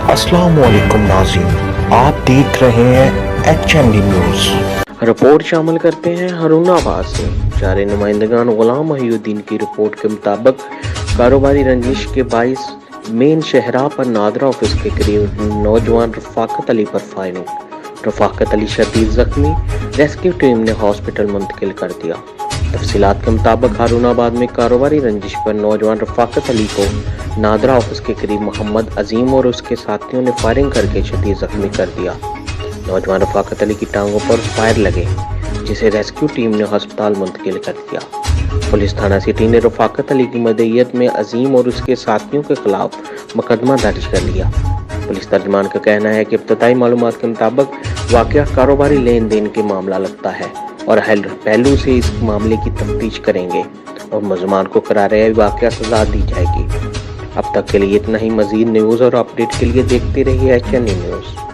अस्सलाम वालेकुम नाज़रीन, आप देख रहे हैं HND न्यूज़। रिपोर्ट शामिल करते हैं हारूनाबाद से। जारी नुमाइंदगान गुलाम मोहिउद्दीन की रिपोर्ट के मुताबिक कारोबारी रंजिश के बाइस मेन शहरा पर नादरा ऑफिस के करीब नौजवान रफाकत अली पर फायरिंग। रफाकत अली शदीद जख्मी, रेस्क्यू टीम ने हॉस्पिटल मुंतकिल कर दिया। तफसीलात के मुताबिक हारूनाबाद में कारोबारी रंजिश पर नौजवान रफाकत अली को नादरा ऑफिस के करीब मोहम्मद अजीम और उसके साथियों ने फायरिंग करके शदीद जख्मी कर दिया। नौजवान रफाकत अली की टांगों पर फायर लगे, जिसे रेस्क्यू टीम ने अस्पताल मुंतकिल कर दिया। पुलिस थाना सिटी ने रफाकत अली की मदईयत में अजीम और उसके साथियों के खिलाफ मुकदमा दर्ज कर लिया। पुलिस तर्जमान का कहना है कि इब्तदाई मालूमात के मुताबिक वाकया कारोबारी लेन देन के मामला लगता है और पहलू से इस मामले की तफ्तीश करेंगे और मुलज़मान को करारे वाकया सजा दी जाएगी। अब तक के लिए इतना ही। मजीद न्यूज़ और अपडेट के लिए देखते रहिए HND न्यूज़।